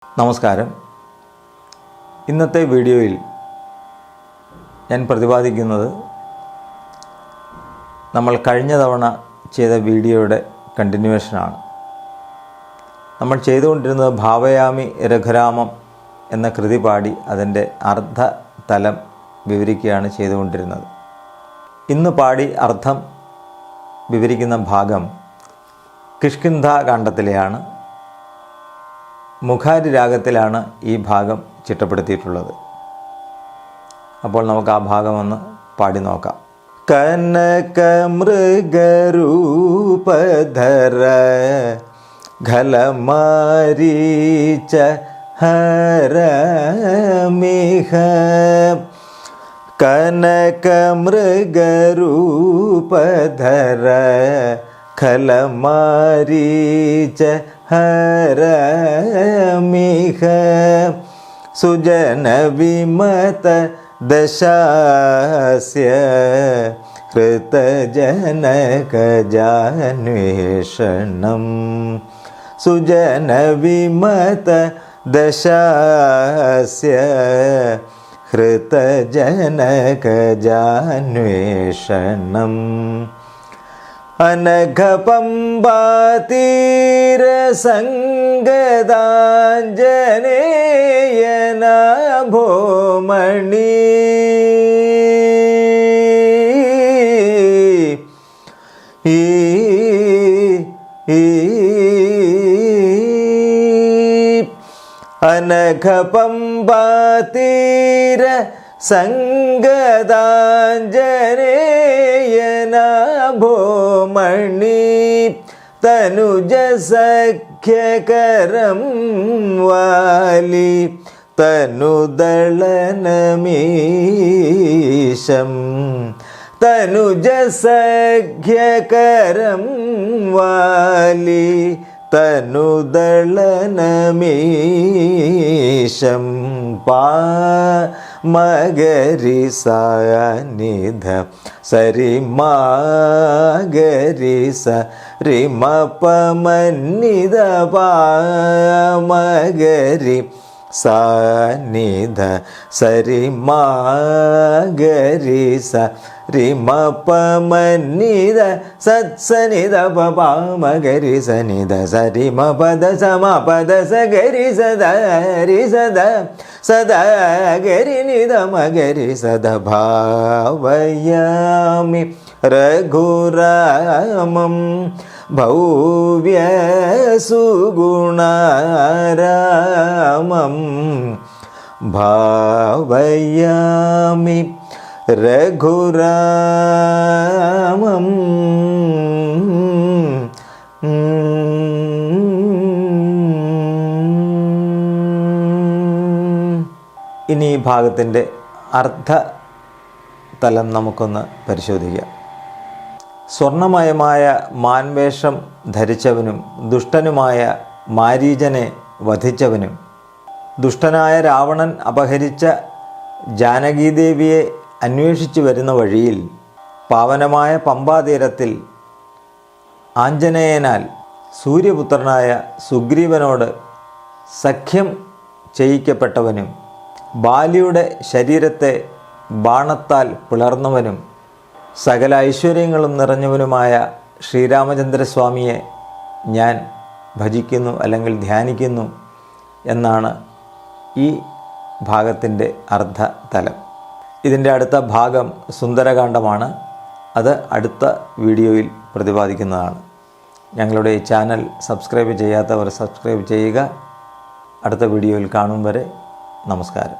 നമസ്കാരം. ഇന്നത്തെ വീഡിയോയിൽ ഞാൻ പ്രതിപാദിക്കുന്നത് നമ്മൾ കഴിഞ്ഞ തവണ ചെയ്ത വീഡിയോയുടെ കണ്ടിന്യൂവേഷനാണ്. നമ്മൾ ചെയ്തുകൊണ്ടിരുന്നത് ഭാവയാമി രഘുരാമം എന്ന കൃതി പാടി അതിൻ്റെ അർത്ഥതലം വിവരിക്കുകയാണ് ചെയ്തുകൊണ്ടിരുന്നത്. ഇന്ന് പാടി അർത്ഥം വിവരിക്കുന്ന ഭാഗം കിഷ്കിന്ധാകാണ്ഡത്തിലെയാണ്. മുഖാരി രാഗത്തിലാണ് ഈ ഭാഗം ചിട്ടപ്പെടുത്തിയിട്ടുള്ളത്. അപ്പോൾ നമുക്ക് ആ ഭാഗം ഒന്ന് പാടി നോക്കാം. കനക മൃഗരൂപധര ഖലമാരീച ഹരമിഹ കനക മൃഗരൂപധര ഖലമാരീച ഹരമിഹ സുജന വിമത ദശാസ്യ ഹൃതജനകജാന്വേഷണം സുജന വിമത ദശാസ്യ ഹൃതജനകജാന്വേഷണം അനഘപംബാതീരസംഗദാഞ്ജനേയനാഭോമണി അനഘപംബാതീര സംഗദാഞ്ജനേയനാഭോമണി തനുജസഖ്യകരം വാലി തനുദളനമീശം തനുജസഖ്യകരം വാലി തനുദളനമീശം മഗരി സാനിധ സരിമാഗരി സരിമപമന്നിധ പാമഗരി സാനിധ സരിമാഗരി സരിമപമന്നിധ സത്സനിധ പാമഗരി സനിധ സരിമപദ സമപദ സഗരി സദരി സദ സദാ ഗരി നിധ മഗരി സദ ഭാവയാമി രഘുരാമം ഭവ്യ സുഗുണാരാമം ഭാവയാമി രഘുരാമം. ഇനി ഈ ഭാഗത്തിൻ്റെ അർത്ഥതലം നമുക്കൊന്ന് പരിശോധിക്കാം. സ്വർണമയമായ മാൻവേഷം ധരിച്ചവനും ദുഷ്ടനുമായ മാരീചനെ വധിച്ചവനും ദുഷ്ടനായ രാവണൻ അപഹരിച്ച ജാനകീദേവിയെ അന്വേഷിച്ചു വരുന്ന വഴിയിൽ പാവനമായ പമ്പാതീരത്തിൽ ആഞ്ജനേയനാൽ സൂര്യപുത്രനായ സുഗ്രീവനോട് സഖ്യം ചെയ്യിക്കപ്പെട്ടവനും ബാലിയുടെ ശരീരത്തെ ബാണത്താൽ പിളർന്നവനും സകല ഐശ്വര്യങ്ങളും നിറഞ്ഞവനുമായ ശ്രീരാമചന്ദ്രസ്വാമിയെ ഞാൻ ഭജിക്കുന്നു അല്ലെങ്കിൽ ധ്യാനിക്കുന്നു എന്നാണ് ഈ ഭാഗത്തിൻ്റെ അർത്ഥതലം. ഇതിൻ്റെ അടുത്ത ഭാഗം സുന്ദരകാന്ഡമാണ്. അത് അടുത്ത വീഡിയോയിൽ പ്രതിപാദിക്കുന്നതാണ്. ഞങ്ങളുടെ ഈ ചാനൽ സബ്സ്ക്രൈബ് ചെയ്യാത്തവർ സബ്സ്ക്രൈബ് ചെയ്യുക. അടുത്ത വീഡിയോയിൽ കാണും വരെ നമസ്കാരം.